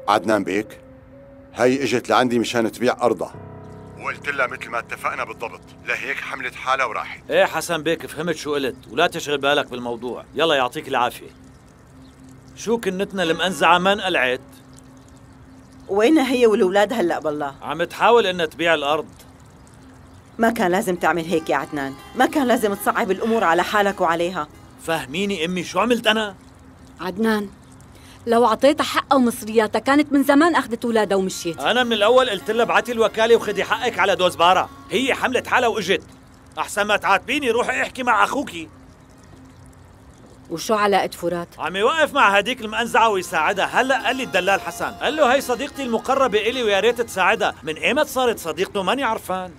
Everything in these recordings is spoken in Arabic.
عدنان بيك، هي اجت لعندي مشان تبيع أرضها، وقلت لها مثل ما اتفقنا بالضبط، لهيك حملت حالها وراحت. ايه حسن بيك، فهمت شو قلت ولا تشغل بالك بالموضوع. يلا يعطيك العافية. شو كنتنا المنزعة ما انقلعت؟ وينها هي والأولاد هلأ بالله؟ عم تحاول انها تبيع الأرض. ما كان لازم تعمل هيك يا عدنان، ما كان لازم تصعب الأمور على حالك وعليها. فهميني أمي، شو عملت أنا؟ عدنان، لو عطيتها حقها ومصرياتها كانت من زمان أخذت أولادها ومشيت. أنا من الأول قلت لها ابعتي الوكالة وخدي حقك على دوزبارة، هي حملت حالها وإجت. أحسن ما تعاتبيني روحي احكي مع أخوكي. وشو علاقة فرات؟ عم يوقف مع هديك المأنزعة ويساعدها. هلا قال لي الدلال حسن، قال له هي صديقتي المقربة إلي ويا ريت تساعدها. من ايمت صارت صديقته ماني عرفان.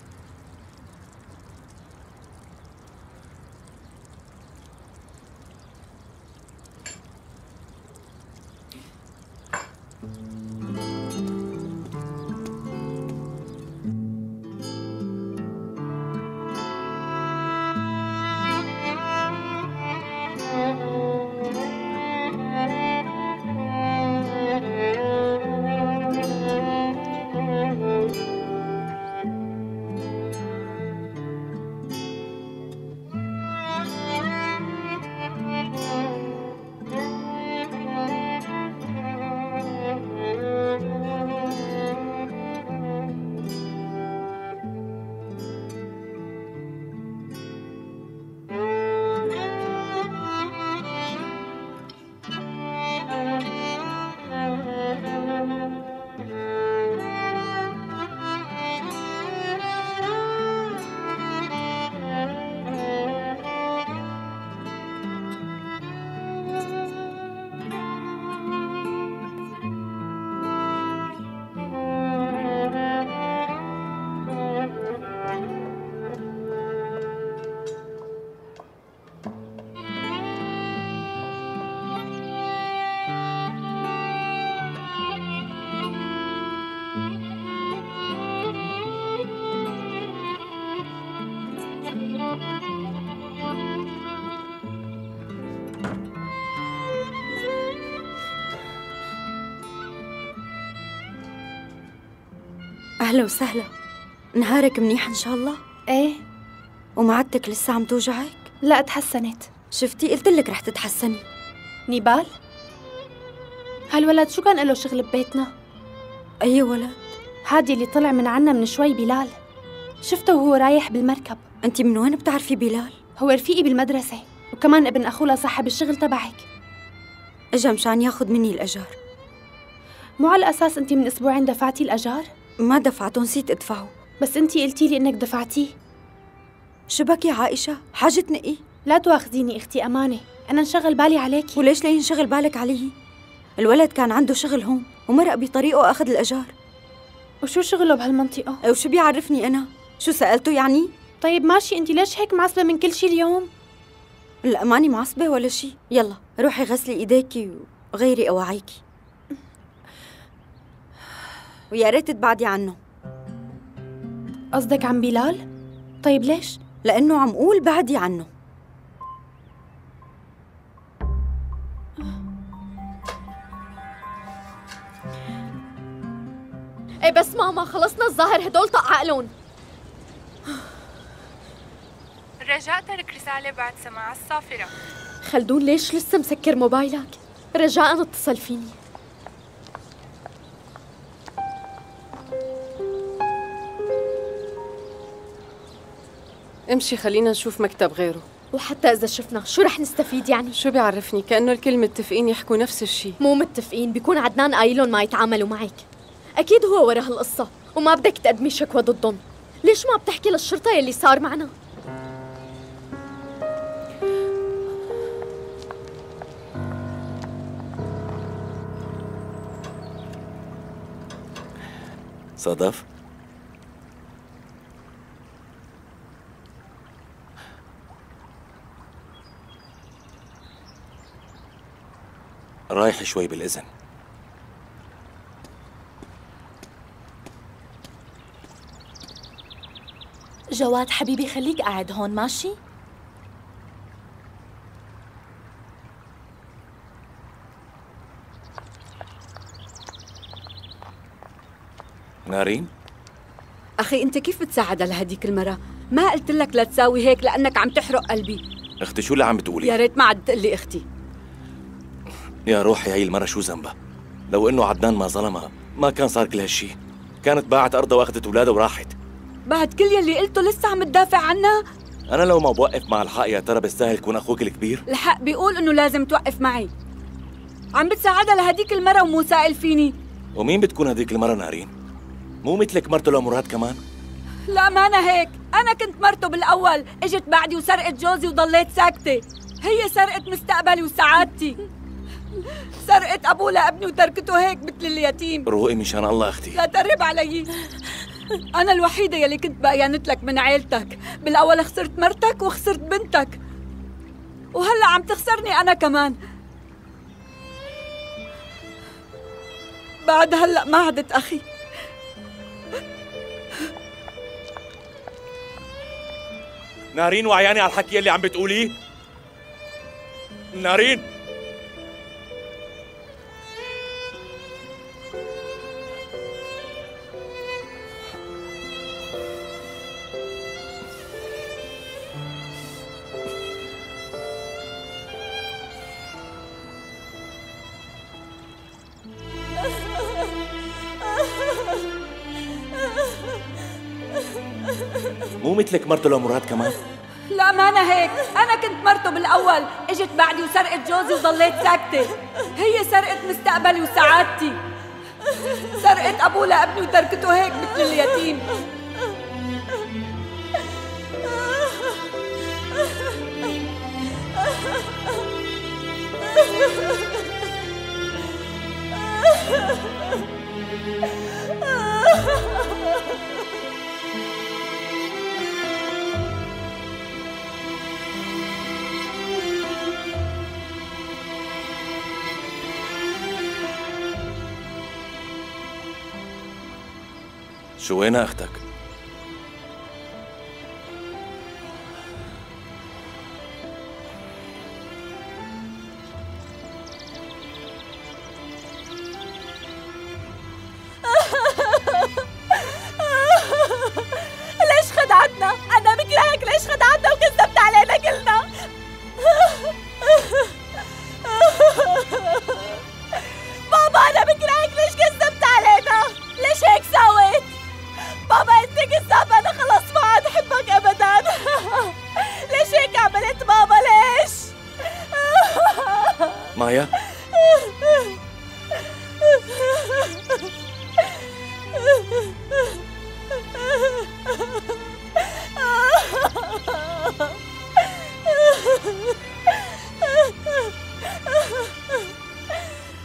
أهلا وسهلا. نهارك منيح إن شاء الله؟ ايه. ومعدتك لسه عم توجعك؟ لا تحسنت. شفتي قلت لك رح تتحسني. نيبال، هالولد شو كان له شغل ببيتنا؟ أي ولد؟ هادي اللي طلع من عنا من شوي، بلال. شفته وهو رايح بالمركب. أنت من وين بتعرفي بلال؟ هو رفيقي بالمدرسة وكمان ابن أخوه لصاحب الشغل تبعك. إجا مشان ياخد مني الأجار. مو على أساس أنت من أسبوعين دفعتي الأجار؟ ما دفعته، نسيت أدفعه. بس أنت قلتي لي إنك دفعتيه. شبك يا عائشة؟ حاجتني إيه؟ لا تواخذيني أختي، أمانة أنا انشغل بالي عليكي. وليش لا ينشغل بالك علي؟ الولد كان عنده شغل هون ومرق بطريقه وأخذ الأجار. وشو شغله بهالمنطقة؟ وشو بيعرفني أنا؟ شو سألته يعني؟ طيب ماشي، أنت ليش هيك معصبة من كل شي اليوم؟ لا ماني معصبة ولا شي. يلا روحي غسلي إيديكي وغيري أواعيكي، ويا ريت تبعدي عنه. قصدك عن بلال؟ طيب ليش؟ لأنه عم قول بعدي عنه. ايه بس ماما خلصنا الظاهر هدول طق عقلون. رجاء ترك رسالة بعد سماع الصافرة. خلدون ليش لسه مسكر موبايلك؟ رجاء اتصل فيني. امشي خلينا نشوف مكتب غيره. وحتى إذا شفنا شو رح نستفيد يعني؟ شو بيعرفني، كأنه الكل متفقين يحكوا نفس الشيء. مو متفقين، بيكون عدنان قايلون ما يتعاملوا معك. أكيد هو ورا هالقصة وما بدك تقدمي شكوى ضدهم. ليش ما بتحكي للشرطة يلي صار معنا؟ صدف؟ رايح شوي بالإذن. جواد حبيبي خليك قاعد هون ماشي؟ نارين؟ أخي أنت كيف بتساعدها لهديك المرة؟ ما قلت لك لا تساوي هيك لأنك عم تحرق قلبي. اختي شو اللي عم بتقولي؟ يا ريت ما عاد تقلي أختي. يا روحي هي المرة شو ذنبها؟ لو إنه عدنان ما ظلمها ما كان صار كل هالشي. كانت باعت أرضها وأخذت أولادها وراحت. بعد كل يلي قلته لسه عم تدافع عنها؟ أنا لو ما بوقف مع الحق يا ترى بستاهل كون أخوك الكبير؟ الحق بيقول إنه لازم توقف معي. عم بتساعدها لهديك المرة ومو سائل فيني. ومين بتكون هديك المرة نارين؟ مو مثلك مرته لمراد كمان؟ لا ما أنا هيك، أنا كنت مرته بالأول، إجت بعدي وسرقت جوزي وضليت ساكتة. هي سرقت مستقبلي وسعادتي. سرقت أبوه لابني وتركته هيك مثل اليتيم. روقي مشان الله أختي. لا تقرب علي. أنا الوحيدة يلي كنت بقيانت لك من عيلتك، بالأول خسرت مرتك وخسرت بنتك، وهلأ عم تخسرني أنا كمان. بعد هلأ ما عدت أخي. نارين وعياني على الحكي اللي عم بتقوليه؟ نارين مو مثلك مرته لمراد كمان؟ لا ما أنا هيك، أنا كنت مرته بالأول، إجت بعدي وسرقت جوزي وضليت ساكتة. هي سرقت مستقبلي وسعادتي. سرقت أبوه لابني وتركته هيك مثل اليتيم. شو وين أختك؟ ليش خدعتنا؟ أنا بكرهك، ليش خدعتنا وكذبت علينا كلنا؟ بابا أنا بكرهك، ليش كذبت علينا؟ ليش هيك سويت؟ بابا أنت كذاب، أنا خلص ما عاد أحبك أبداً. ليش هيك عملت بابا؟ ليش؟ مايا؟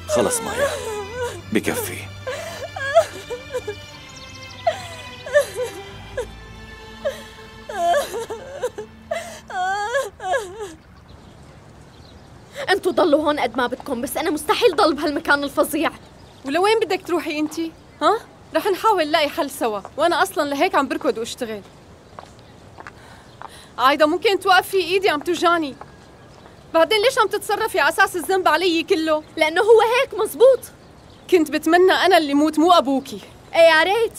خلص مايا بكفي. انتوا ضلوا هون قد ما بدكم، بس انا مستحيل ضل بهالمكان الفظيع. ولوين بدك تروحي انتي؟ ها؟ رح نحاول نلاقي حل سوا، وانا اصلا لهيك عم بركض واشتغل. عايدة ممكن توقفي؟ ايدي عم توجعني. بعدين ليش عم تتصرفي على اساس الذنب علي كله؟ لانه هو هيك مزبوط. كنت بتمنى انا اللي موت مو ابوكي. ايه يا ريت.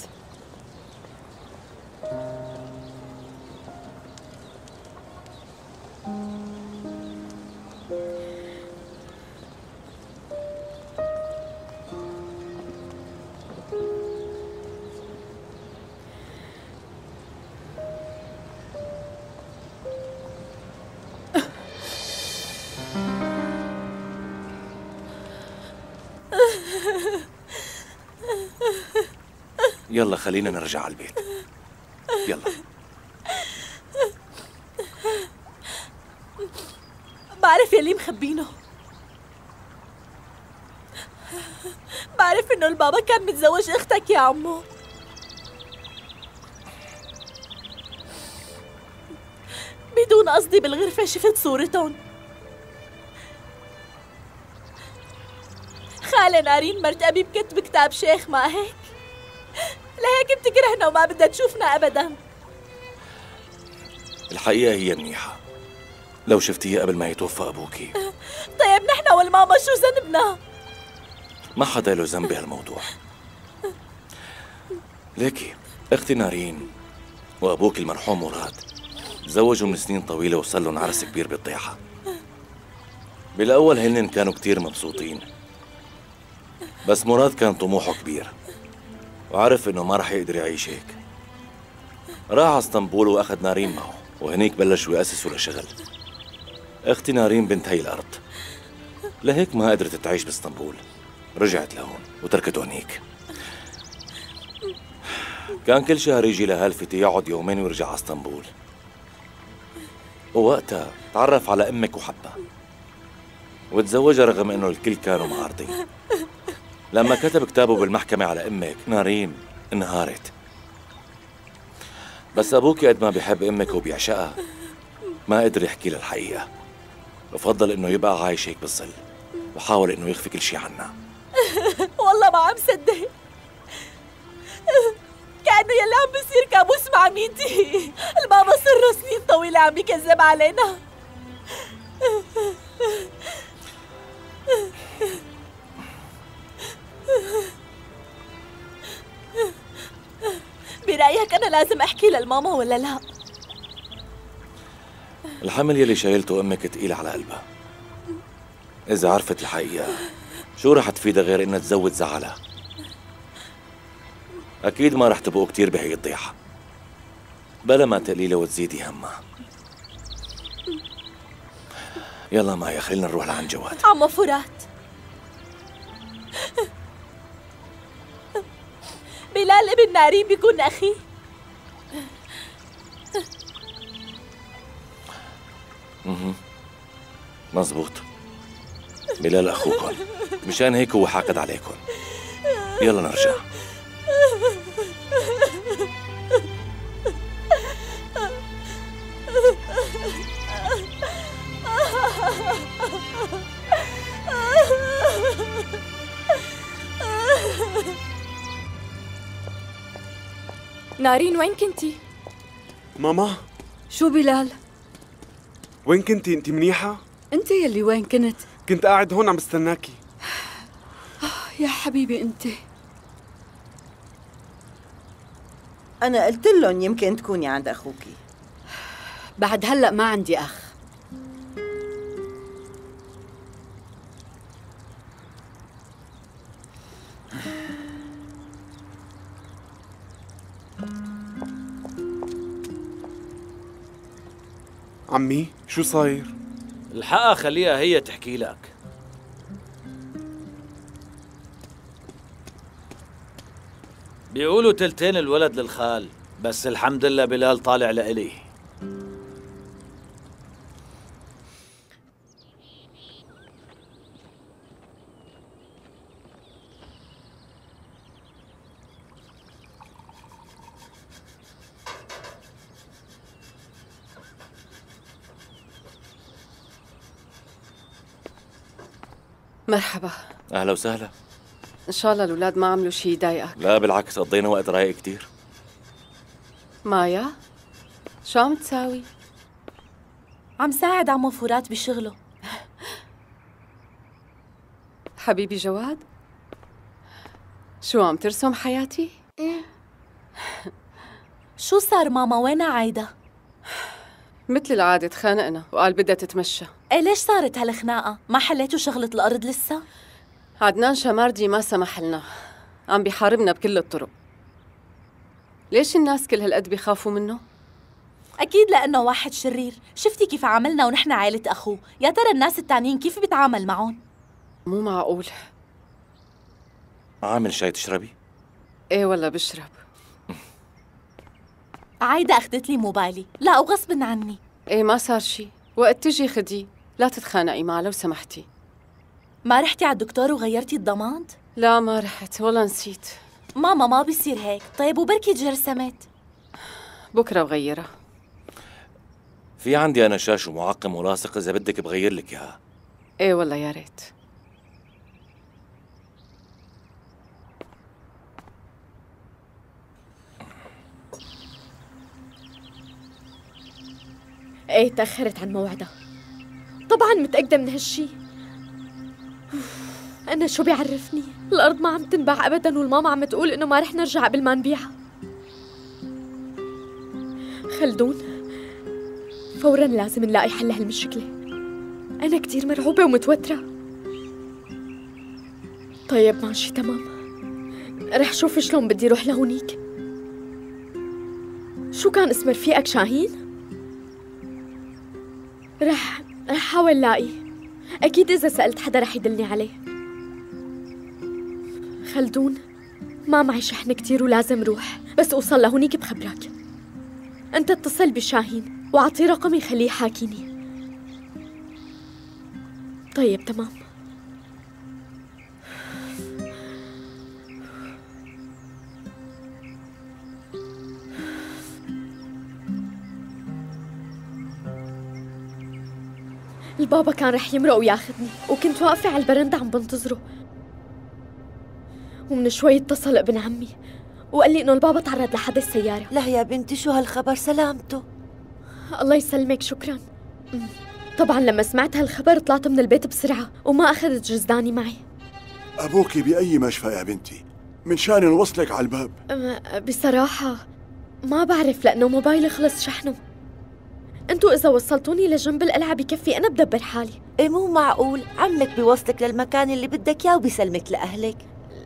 يلا خلينا نرجع على البيت. يلا. بعرف يلي مخبينه. بعرف انه البابا كان متزوج اختك يا عمو. بدون قصدي بالغرفة شفت صورتهم. خالة نارين مرت أبي بكتب كتاب شيخ، ما هيك؟ لهيك بتكرهنا وما بدها تشوفنا أبداً. الحقيقة هي منيحة، لو شفتيها قبل ما يتوفى أبوكي. طيب نحن والماما شو ذنبنا؟ ما حدا له ذنب بهالموضوع. ليكي اختي نارين وابوك المرحوم مراد تزوجوا من سنين طويلة وصار لهم عرس كبير بالضيحة. بالاول هن كانوا كتير مبسوطين، بس مراد كان طموحه كبير وعرف انه ما رح يقدر يعيش هيك. راح على اسطنبول واخذ نارين معه، وهنيك بلشوا يأسسوا لشغل. اختي نارين بنت هي الارض، لهيك ما قدرت تعيش باسطنبول، رجعت لهون وتركته هنيك. كان كل شهر يجي لهالفتي يقعد يومين ويرجع على اسطنبول، ووقتها تعرف على امك وحبها وتزوجها رغم انه الكل كانوا معارضين. لما كتب كتابه بالمحكمة على امك نارين انهارت، بس ابوك قد ما بيحب امك وبيعشقها ما قدر يحكي لها الحقيقة، بفضل انه يبقى عايش هيك بالظل وحاول انه يخفي كل شيء عنها. والله ما عم صدق، كأنه يلي عم بيصير كابوس مع ميتي. البابا صار له سنين طويلة عم بيكذب علينا. برأيك أنا لازم أحكي للماما ولا لا؟ الحمل يلي شايلته امك تقيل على قلبها. اذا عرفت الحقيقة شو رح تفيدها غير انها تزود زعلها؟ اكيد ما رح تبقوا كتير بهي الضيحة، بلا ما تقليلها وتزيدي همها. يلا مايا خلينا نروح لعند جواد. عمو فرات، بلال ابن نارين بيكون أخي؟ مزبوط، بلال أخوكم، مشان هيك هو حاقد عليكم. يلا نرجع. نارين وين كنتي؟ ماما شو بلال؟ وين كنتي؟ انت منيحة؟ انت يلي وين كنت؟ كنت قاعد هون عم استناكي. يا حبيبي انت. أنا قلت لهم يمكن تكوني عند أخوكي. بعد هلأ ما عندي أخ. عمي شو صاير؟ الحقها خليها هي تحكي لك. بيقولوا تلتين الولد للخال، بس الحمد لله بلال طالع لإلي. مرحبا. أهلا وسهلا. إن شاء الله الأولاد ما عملوا شي يضايقك. لا بالعكس، قضينا وقت رايق كتير. مايا شو عم تساوي؟ عم ساعد عمو فرات بشغله. حبيبي جواد، شو عم ترسم حياتي؟ شو صار ماما؟ وينها عايدة؟ مثل العادة تخانقنا وقال بدها تتمشى. ايه ليش صارت هالخناقة؟ ما حليتوا شغلة الأرض لسه؟ عدنان شماردي ما سمح لنا، عم بيحاربنا بكل الطرق. ليش الناس كل هالقد بيخافوا منه؟ أكيد لأنه واحد شرير. شفتي كيف عاملنا ونحن عائلة أخوه؟ يا ترى الناس التانيين كيف بيتعامل معهم؟ مو معقول. عامل شاي تشربي؟ ايه والله بشرب. عايدة أخذت لي موبايلي، لا وغصب عني. ايه ما صار شي، وقت تجي خديه، لا تتخانقي معه لو سمحتي. ما رحتي على الدكتور وغيرتي الضماد؟ لا ما رحت والله نسيت. ماما ما بيصير هيك. طيب وبركي تجرسمت؟ بكره بغيرها. في عندي أنا شاش ومعقم ولاصق، إذا بدك بغير لك إياها. ايه والله يا ريت. ايه تأخرت عن موعدها. طبعا متأكدة من هالشي. أنا شو بيعرفني؟ الأرض ما عم تنباع أبدا، والماما عم تقول إنه ما رح نرجع قبل ما نبيعها. خلدون، فوراً لازم نلاقي حل هالمشكلة. أنا كتير مرعوبة ومتوترة. طيب ماشي تمام، رح شوف شلون بدي روح لهونيك. شو كان اسم رفيقك شاهين؟ رح حاول لاقي، أكيد إذا سألت حدا رح يدلني عليه. خلدون، ما معي شحن كتير ولازم روح، بس أوصل لهونيك بخبرك. أنت اتصل بشاهين وأعطيه رقمي خليه يحاكيني. طيب تمام. البابا كان رح يمرق وياخذني، وكنت واقفة على البرندة عم بنتظره، ومن شوي اتصل ابن عمي وقال لي انه البابا تعرض لحادث سيارة. لا يا بنتي، شو هالخبر؟ سلامته. الله يسلمك، شكرا. طبعا لما سمعت هالخبر طلعت من البيت بسرعة وما أخذت جزداني معي. أبوكي بأي مشفى يا بنتي؟ من شان نوصلك على الباب. بصراحة ما بعرف، لأنه موبايلي خلص شحنه. انتوا إذا وصلتوني لجنب القلعة بكفي، أنا بدبر حالي. إيه مو معقول، عمك بيوصلك للمكان اللي بدك إياه وبيسلمك لأهلك.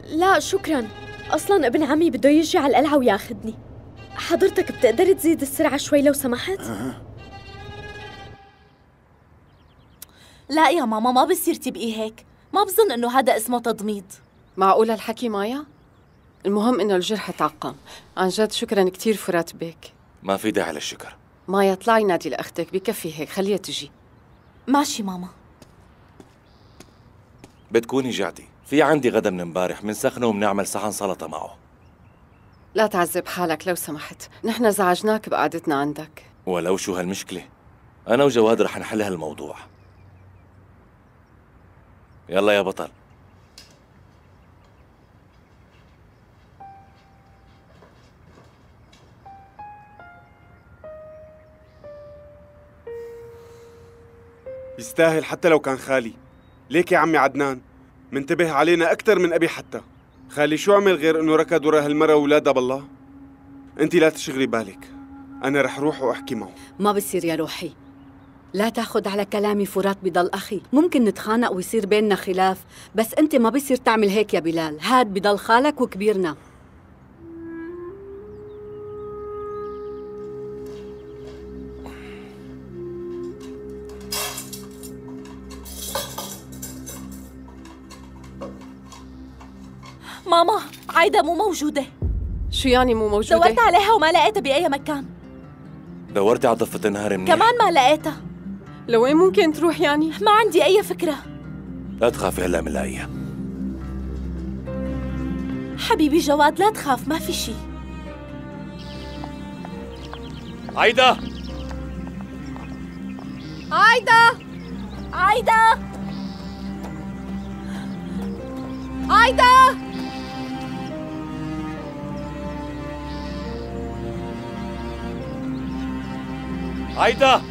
لا شكرا، أصلا ابن عمي بده يجي على القلعة وياخذني. حضرتك بتقدر تزيد السرعة شوي لو سمحت؟ لا يا ماما، ما بصير تبقي هيك، ما بظن إنه هذا اسمه تضميد. معقول هالحكي مايا؟ المهم إنه الجرح تعقم. عن جد شكرا كتير فرات بيك. ما في داعي للشكر. مايا اطلعي نادي لأختك، بكفي هيك، خليها تجي. ماشي ماما. بتكوني جعتي، في عندي غدا من امبارح منسخنه وبنعمل صحن سلطة معه. لا تعذب حالك لو سمحت، نحن زعجناك بقعدتنا عندك. ولو شو هالمشكلة، أنا وجواد رح نحل هالموضوع. يلا يا بطل. يستاهل حتى لو كان خالي. ليك يا عمي عدنان، منتبه علينا أكثر من أبي حتى. خالي شو عمل غير إنه ركض ورا هالمرة وولادها بالله؟ أنت لا تشغلي بالك، أنا رح روح وأحكي معه. ما بصير يا روحي، لا تاخد على كلامي. فرات بضل أخي، ممكن نتخانق ويصير بيننا خلاف، بس أنت ما بصير تعمل هيك يا بلال. هاد بضل خالك وكبيرنا. ماما، عايدة مو موجودة. شو يعني مو موجودة؟ دورت عليها وما لقيتها بأي مكان. دورتي على ضفة النهر منيح؟ كمان ما لقيتها. لوين ممكن تروح يعني؟ ما عندي أي فكرة. لا تخافي، هلا منلاقيها. حبيبي جواد لا تخاف، ما في شي. عايدة، عايدة، عايدة، عايدة. عايدة،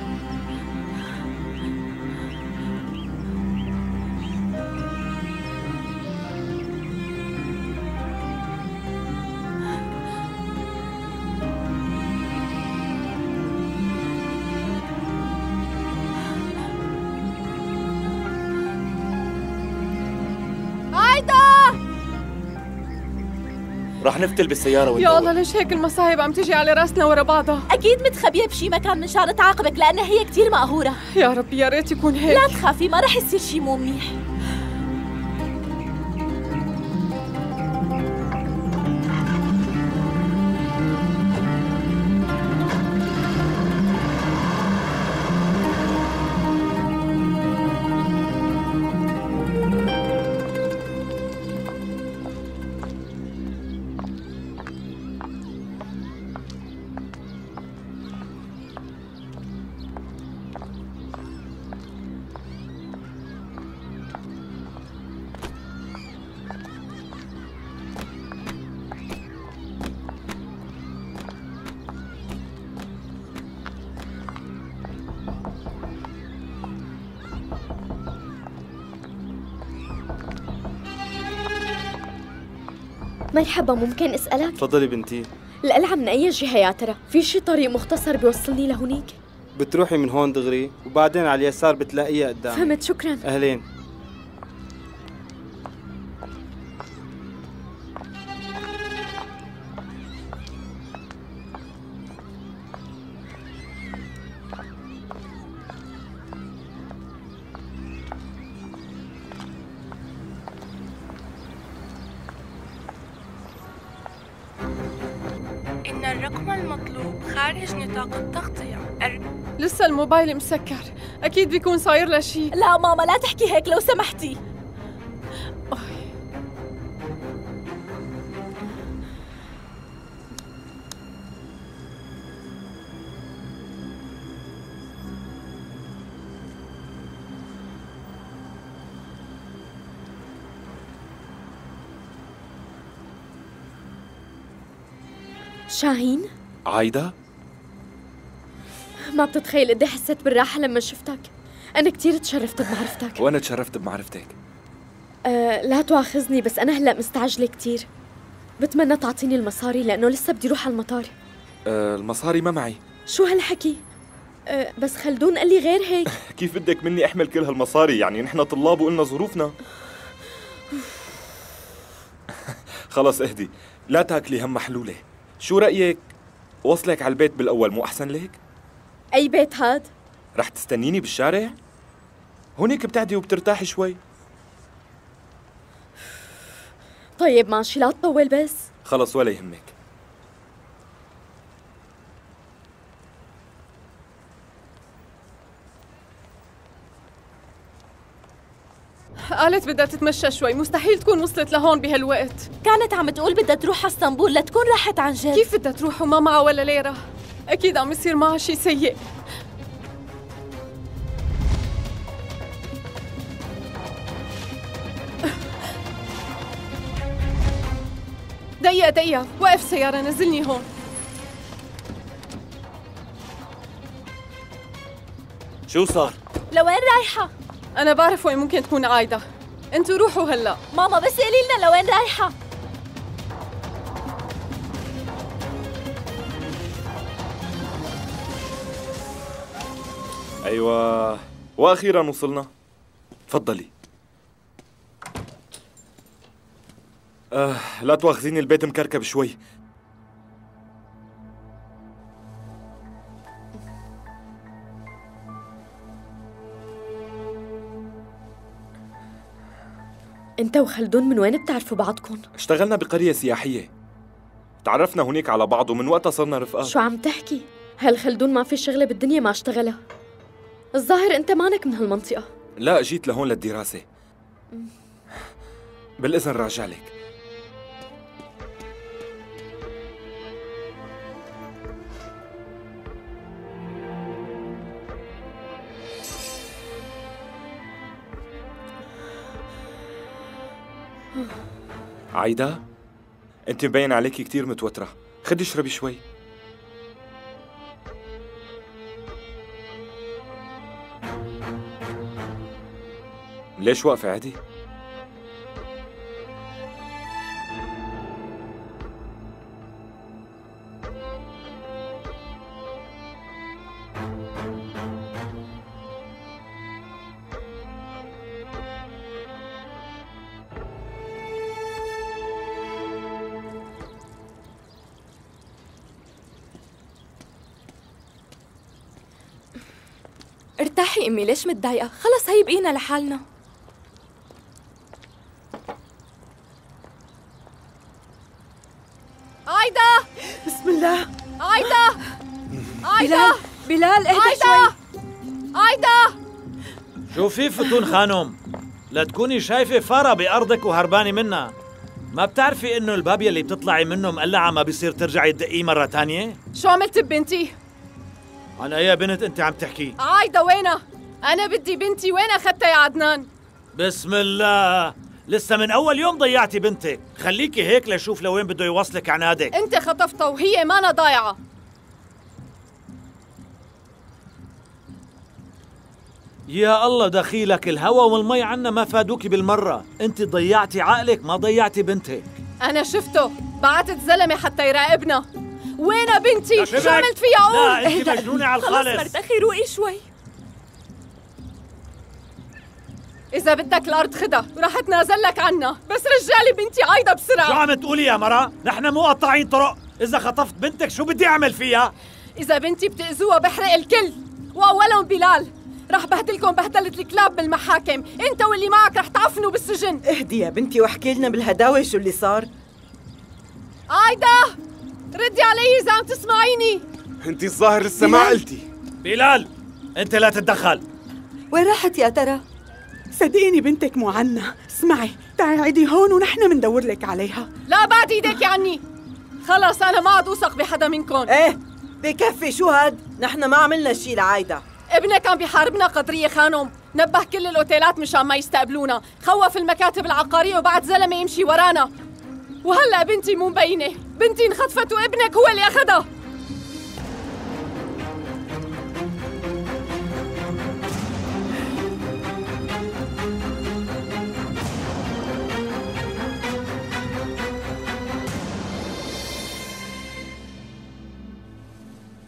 رح نفتل بالسيارة يا الله، ليش هيك المصايب عم تجي على راسنا ورا بعضها؟ أكيد متخبية بشي مكان من شان تعاقبك، لأنها هي كتير مقهورة. يا ربي يا ريت يكون هيك. لا تخافي، ما رح يصير شي مو منيح. مرحبا، ممكن أسألك؟ تفضلي بنتي. القلعة من أي جهة يا ترى؟ في شي طريق مختصر بيوصلني لهونيك؟ بتروحي من هون دغري وبعدين على اليسار بتلاقيها قدام. فهمت، شكرا. أهلين. إن الرقم المطلوب خارج نطاق التغطية. لسه الموبايل مسكر، أكيد بيكون صاير له شيء. لا ماما لا تحكي هيك لو سمحتي. شاهين؟ عايدة؟ ما بتتخيل قد ايه حسيت بالراحة لما شفتك. أنا كتير تشرفت بمعرفتك. وأنا تشرفت بمعرفتك. لا تواخذني بس أنا هلأ مستعجلة كتير. بتمنى تعطيني المصاري لأنه لسه بدي روح على المطار. المصاري ما معي. شو هالحكي؟ بس خلدون قال لي غير هيك. كيف بدك مني أحمل كل هالمصاري؟ يعني نحن طلاب وقلنا ظروفنا. خلص اهدي، لا تاكلي هم محلولة. شو رأيك وصلك على البيت بالأول، مو أحسن لك؟ أي بيت هاد؟ رح تستنيني بالشارع؟ هونيك بتعدي وبترتاحي شوي. طيب ماشي، لا تطول بس. خلص ولا يهمك. قالت بدها تتمشى شوي، مستحيل تكون وصلت لهون بهالوقت. كانت عم تقول بدها تروح على اسطنبول لتكون راحت عن جد. كيف بدها تروح وما معها ولا ليرة؟ أكيد عم يصير معها شي سيء. دقيقة، وقف سيارة، نزلني هون. شو صار؟ لوين رايحة؟ أنا بعرف وين ممكن تكون عايدة. انتوا روحوا هلا. ماما بس قولي لنا لوين رايحة؟ أيوة، وأخيرا وصلنا. تفضلي. لا تواخذيني، البيت مكركب شوي. انت وخلدون من وين بتعرفوا بعضكم؟ اشتغلنا بقرية سياحية، تعرفنا هناك على بعض ومن وقتها صرنا رفقات. شو عم تحكي؟ هالخلدون ما في شغلة بالدنيا ما اشتغلها. الظاهر انت مانك من هالمنطقة. لا، جيت لهون للدراسة. بالإذن راجع لك. عايدة، انت مبين عليكي كتير متوترة، خدي اشربي شوي. ليش واقفة؟ عادي. ارتاحي امي، ليش متضايقة؟ خلص هي بقينا لحالنا. عايدة! بسم الله. عايدة! عايدة! بلال اهدى شوي. عايدة! شو في فتون خانم؟ لا تكوني شايفة فرة بأرضك وهربانة منها. ما بتعرفي إنه الباب يلي بتطلعي منه مقلعة ما بيصير ترجعي تدقيه مرة تانية؟ شو عملت ببنتي؟ عن أي بنت أنت عم تحكي؟ عايدة وينها؟ أنا بدي بنتي، وين أخذتها يا عدنان؟ بسم الله، لسه من أول يوم ضيعتي بنتك. خليكي هيك لشوف لوين بده يوصلك عنادك. أنت خطفتها وهي مانا ضايعة. يا الله دخيلك، الهوا والمي عنا ما فادوكي بالمرة. أنت ضيعتي عقلك، ما ضيعتي بنتك. أنا شفته، بعتت زلمة حتى يراقبنا. وين بنتي؟ شو عملت فيها؟ قول. لا انت مجنونه على الخالص. خلص مرتخي روقي شوي. إذا بدك الأرض خدها وراح اتنازل لك عنها، بس رجالي بنتي عايدة بسرعة. شو عم تقولي يا مرا؟ نحن مو قطاعين طرق، إذا خطفت بنتك شو بدي أعمل فيها؟ إذا بنتي بتأذوها بحرق الكل، وأولهم بلال. رح بهدلكم بهدلة الكلاب بالمحاكم، أنت واللي معك رح تعفنوا بالسجن. اهدي يا بنتي واحكي لنا بالهداوة شو اللي صار. عايدة ردي علي إذا عم تسمعيني. أنت الظاهر لسه ما قلتي. بلال أنت لا تتدخل. وين راحت يا ترى؟ صدقيني بنتك مو عنا. اسمعي تعي عيدي هون ونحن مندور لك عليها. لا بعد ايديك عني. خلص أنا ما عاد أوثق بحدا منكم. ايه بكفي، شو هاد؟ نحن ما عملنا شي لعايدة. ابنك عم بيحاربنا قدرية خانم، نبه كل الأوتيلات مشان ما يستقبلونا، خوف المكاتب العقارية وبعد زلمة يمشي ورانا. وهلأ بنتي مو مبينة، بنتي انخطفت وابنك هو اللي أخدها.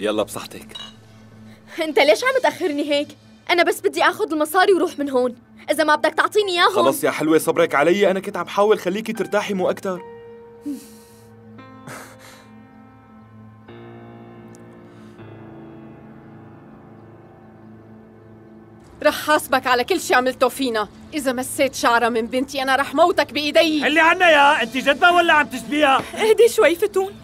يلا بصحتك. انت ليش عم تأخرني هيك؟ أنا بس بدي آخذ المصاري وروح من هون، إذا ما بدك تعطيني إياهم. خلص يا حلوة صبرك علي، أنا كنت عم بحاول خليكي ترتاحي مو أكتر. رح حاسبك على كل شي عملته فينا، إذا مسيت شعرة من بنتي أنا رح موتك بإيدي. اللي عنا يا أنت جدبة ولا عم تشبيها؟ اهدي شوي فتون.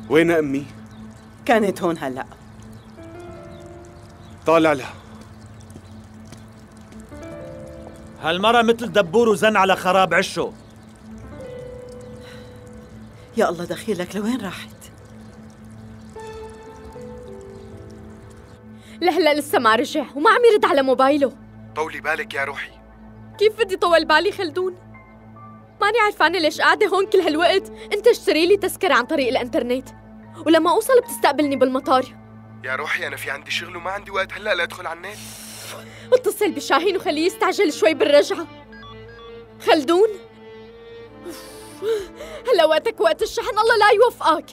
وين أمي؟ كانت هون هلأ. طالع لها. هالمرة مثل دبور وزن على خراب عشه. يا الله دخيلك لوين راحت؟ لهلا لسه ما رجع وما عم يرد على موبايله. طولي بالك يا روحي. كيف بدي طول بالي خلدون؟ ماني عرفانة ليش قاعدة هون كل هالوقت. انت اشتري لي تذكرة عن طريق الانترنت ولما اوصل بتستقبلني بالمطار. يا روحي أنا في عندي شغل وما عندي وقت هلأ لأدخل على النت. اتصل بشاهين وخليه يستعجل شوي بالرجعة. خلدون هلا وقتك وقت الشحن، الله لا يوفقك.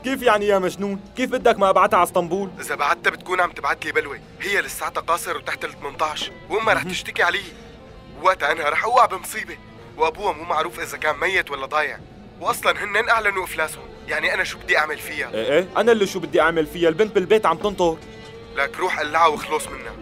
كيف يعني يا مجنون؟ كيف بدك ما ابعتها على اسطنبول؟ إذا بعتها بتكون عم تبعت لي بلوة، هي لساتها قاصر وتحت ال 18 وأمها رح تشتكي علي، وقتها أنا رح أوقع بمصيبة، وأبوها مو معروف إذا كان ميت ولا ضايع، وأصلاً هنن أعلنوا إفلاسهم، يعني أنا شو بدي أعمل فيها؟ إيه أنا اللي شو بدي أعمل فيها، البنت بالبيت عم تنطر. لك روح قلعها وخلص منها.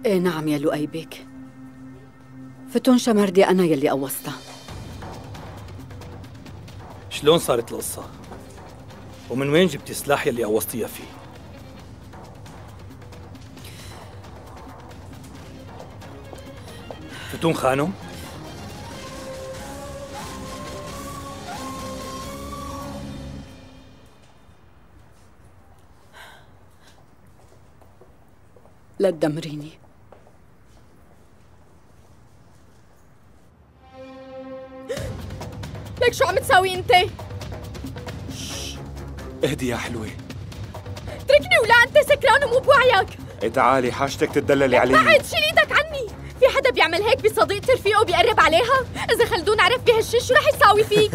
ايه نعم يا لؤي بيك. فتون شمردي أنا يلي قوصتها. شلون صارت القصة؟ ومن وين جبتي السلاح يلي قوصتيها فيه؟ فتون خانم؟ لا تدمريني. لك شو عم تساوي انت؟ اهدي يا حلوة. اتركني ولا انت سكران ومو بوعيك. ايه تعالي حاجتك تدللي علي. بعد شيل ايدك عني. في حدا بيعمل هيك بصديقة رفيقه وبيقرب عليها؟ إذا خلدون عرف بهالشي شو رح يساوي فيك؟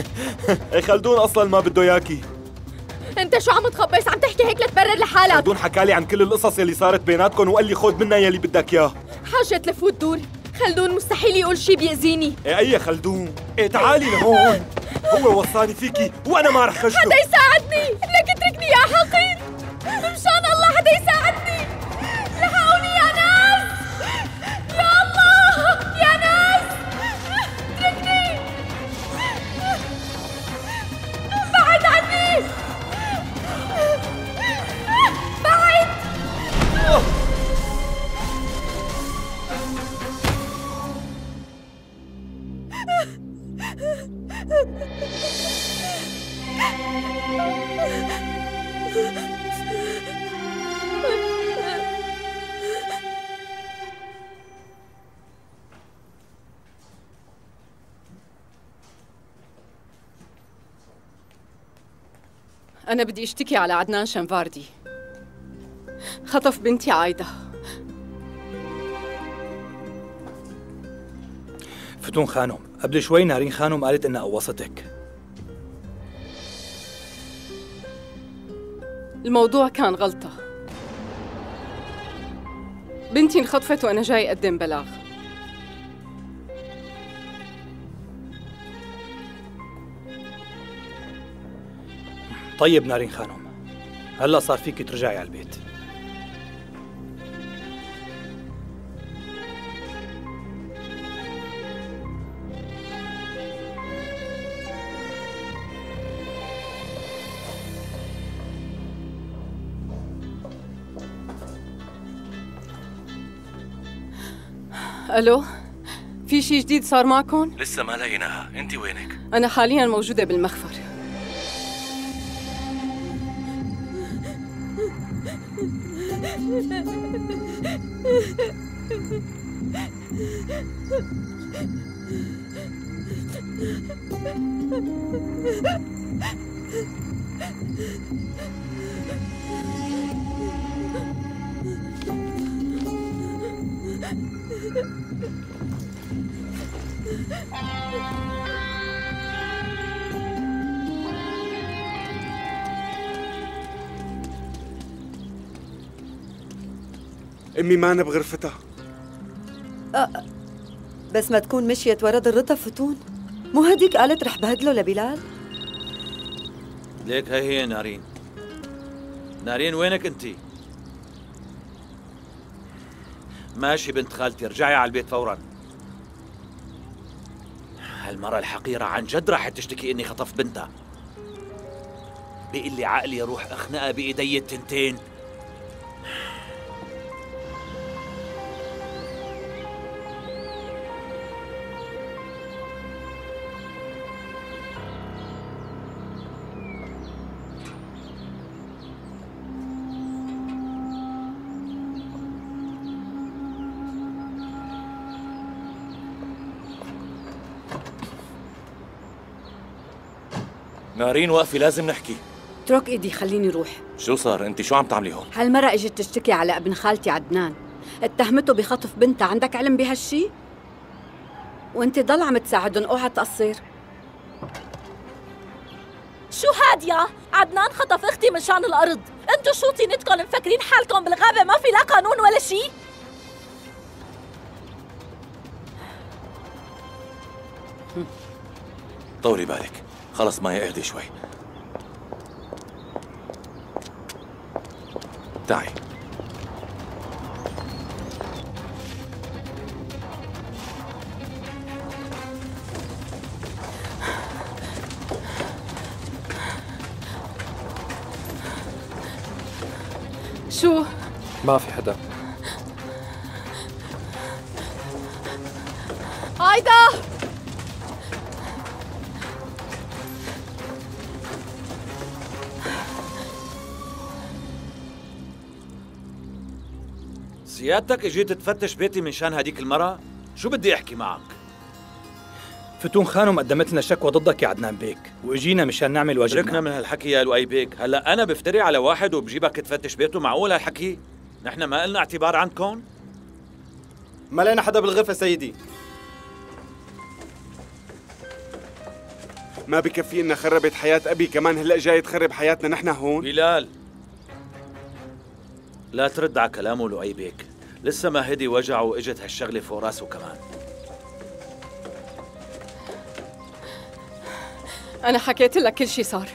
ايه خلدون اصلا ما بده اياكي. انت شو عم تخبص؟ عم تحكي هيك لتبرر لحالك. خلدون حكالي عن كل القصص يلي صارت بيناتكم وقال لي خذ منا يلي بدك اياه. حاجة تلف وتدور. خلدون مستحيل يقول شي بيأذيني. ايه اي خلدون؟ ايه تعالي لهون. هو وصاني فيكي وانا ما رح خشله. حدا يساعدني، لك اتركني يا حقير. مشان الله حدا يساعدني. لحقوني يا ناس. أنا بدي أشتكي على عدنان شنفاردي، خطف بنتي عايدة. فتون خانم، قبل شوي نارين خانم قالت إنها قوصتك. الموضوع كان غلطة. بنتي انخطفت وأنا جاي أقدم بلاغ. طيب نارين خانم، هلا صار فيك ترجعي على البيت. ألو، في شي جديد صار معكم؟ لسه ما لقيناها، انت وينك؟ أنا حالياً موجودة بالمخفر. امي معنا بغرفتها. بس ما تكون مشيت ورا ضرتها فتون. مو هديك قالت رح بهدله لبلال؟ ليك هي نارين. نارين وينك انتي؟ ماشي بنت خالتي، ارجعي على البيت فورا. هالمرة الحقيرة عن جد راح تشتكي اني خطفت بنتها. بقلي عقلي اروح اخنقها بايدي التنتين. نارين واقفة، لازم نحكي. اترك ايدي، خليني روح. شو صار؟ انت شو عم تعملي هون؟ هالمرة اجت تشتكي على ابن خالتي عدنان، اتهمته بخطف بنتها. عندك علم بهالشي؟ وانت ضل عم تساعدهم، اوعى تقصر. شو هادية؟ عدنان خطف اختي من شان الارض، انتو شو طينتكم مفكرين حالكم بالغابة ما في لا قانون ولا شي؟ طولي بالك، خلص ماي اهدي شوي. تعي. شو؟ ما في حدا. عايدة! سيادتك اجيت تفتش بيتي من شان هديك المرة؟ شو بدي احكي معك؟ فتون خانم قدمت لنا شكوى ضدك يا عدنان بيك، واجينا مشان نعمل واجبنا. تركنا من هالحكي يا لؤي بيك. هلا انا بفتري على واحد وبجيبك تفتش بيته؟ معقول هالحكي؟ نحن ما قلنا اعتبار عندكم؟ ما لقينا حدا بالغرفة سيدي. ما بكفي إنها خربت حياة أبي، كمان هلأ جاي تخرب حياتنا نحن هون؟ بلال، لا ترد على كلامه لؤي بيك، لسه ما هدي وجعه واجت هالشغلة فوق راسه كمان. أنا حكيت لك كل شي صار.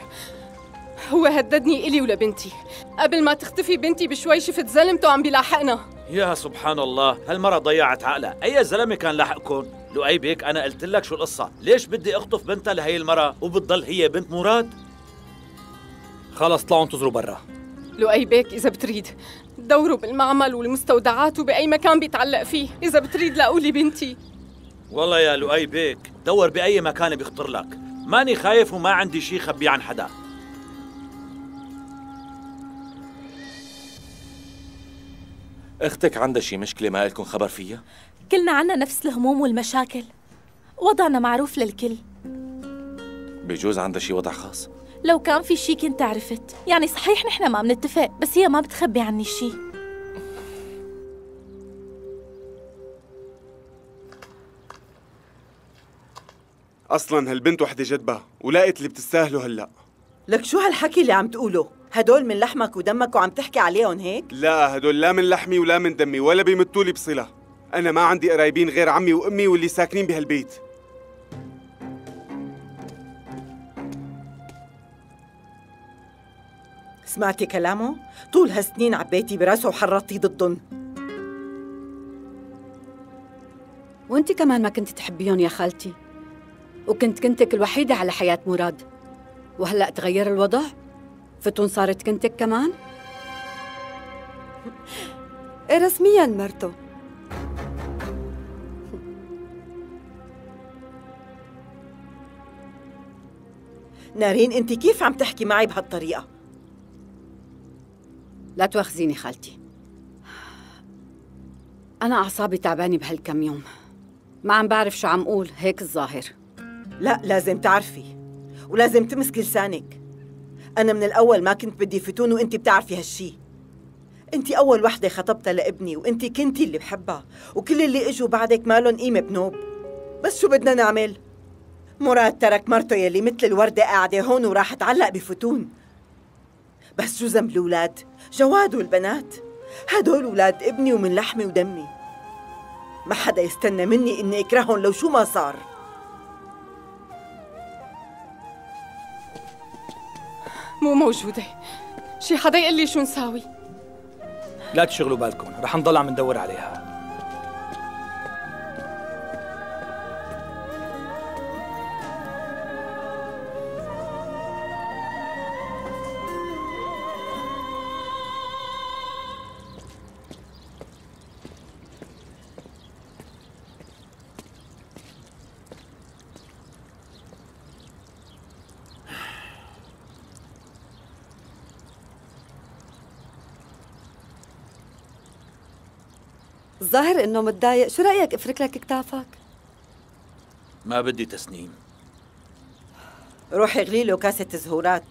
هو هددني إلي ولبنتي. قبل ما تختفي بنتي بشوي شفت زلمته عم بيلاحقنا. يا سبحان الله، هالمرة ضيعت عقلها. أي زلمة كان لاحقكم؟ لؤي بيك أنا قلت لك شو القصة، ليش بدي أخطف بنتها لهي المرة وبتضل هي بنت مراد؟ خلص طلعوا انتظروا برا. لؤي بيك إذا بتريد دوروا بالمعمل والمستودعات وبأي مكان بيتعلق فيه، إذا بتريد لاقولي بنتي. والله يا لؤي بيك دور بأي مكان بيخطر لك، ماني خايف وما عندي شي خبي عن حدا. اختك عندها شي مشكلة ما لكم خبر فيها؟ كلنا عنا نفس الهموم والمشاكل، وضعنا معروف للكل. بجوز عندها شي وضع خاص؟ لو كان في شي كنت عرفت. يعني صحيح نحن ما بنتفق، بس هي ما بتخبي عني شي. اصلا هالبنت وحده جدبها ولقيت اللي بتستاهله هلا. لك شو هالحكي اللي عم تقوله؟ هدول من لحمك ودمك وعم تحكي عليهم هيك؟ لا، هدول لا من لحمي ولا من دمي ولا بيمتولي بصلة. أنا ما عندي قرايبين غير عمي وأمي واللي ساكنين بهالبيت. سمعتي كلامه؟ طول هالسنين عبيتي براسه وحرضتي ضدهم. وانت كمان ما كنت تحبيهم يا خالتي، وكنت كنتك الوحيدة على حياة مراد، وهلأ تغير الوضع؟ فتون صارت كنتك كمان؟ رسمياً مرته. نارين انت كيف عم تحكي معي بهالطريقة؟ لا تواخذيني خالتي، أنا أعصابي تعبانة بهالكم يوم، ما عم بعرف شو عم قول، هيك الظاهر. لا، لازم تعرفي ولازم تمسكي لسانك. أنا من الأول ما كنت بدي فتون وأنت بتعرفي هالشي. أنت أول وحدة خطبتها لابني وأنت كنتي اللي بحبها، وكل اللي إجوا بعدك ما لهم قيمة بنوب. بس شو بدنا نعمل؟ مراد ترك مرته يلي مثل الوردة قاعدة هون وراح تعلق بفتون. بس شو ذنب الأولاد؟ جواد والبنات هدول أولاد ابني ومن لحمي ودمي. ما حدا يستنى مني إني أكرههم لو شو ما صار. مو موجودة. شي حدا يقول لي شو نساوي؟ لا تشغلوا بالكم، رح نضل عم ندور عليها. الظاهر انه متضايق. شو رأيك افرك لك كتافك؟ ما بدي تسنيم. روحي اغلي له كاسة زهورات.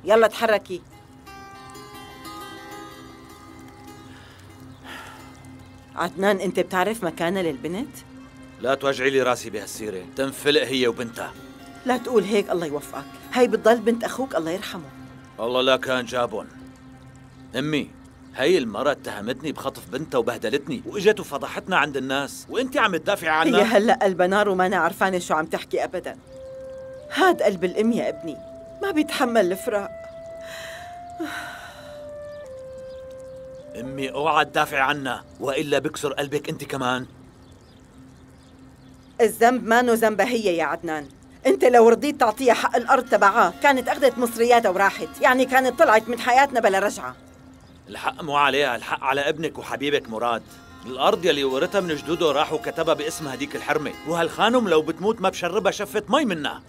يلا تحركي. عدنان انت بتعرف مكانها للبنت؟ لا توجعي لي راسي بهالسيرة، تنفلق هي وبنتها. لا تقول هيك، الله يوفقك. هي بتضل بنت اخوك الله يرحمه. الله لا كان جابون. امي، هي المرة اتهمتني بخطف بنتها وبهدلتني واجت وفضحتنا عند الناس، وانت عم تدافعي عنها. هي هلا قلبها نار وما انا عرفانه شو عم تحكي ابدا. هاد قلب الام يا ابني، ما بيتحمل الفراق. امي اوعى تدافعي عنها والا بكسر قلبك انت كمان. الذنب مانو ذنبها هي يا عدنان. انت لو رضيت تعطيها حق الارض تبعها كانت اخذت مصرياتها وراحت، يعني كانت طلعت من حياتنا بلا رجعه. الحق مو عليها، الحق على ابنك وحبيبك مراد. الارض يلي ورثها من جدوده راح وكتبها باسم هديك الحرمه، وهالخانم لو بتموت ما بشربها شفة مي منها.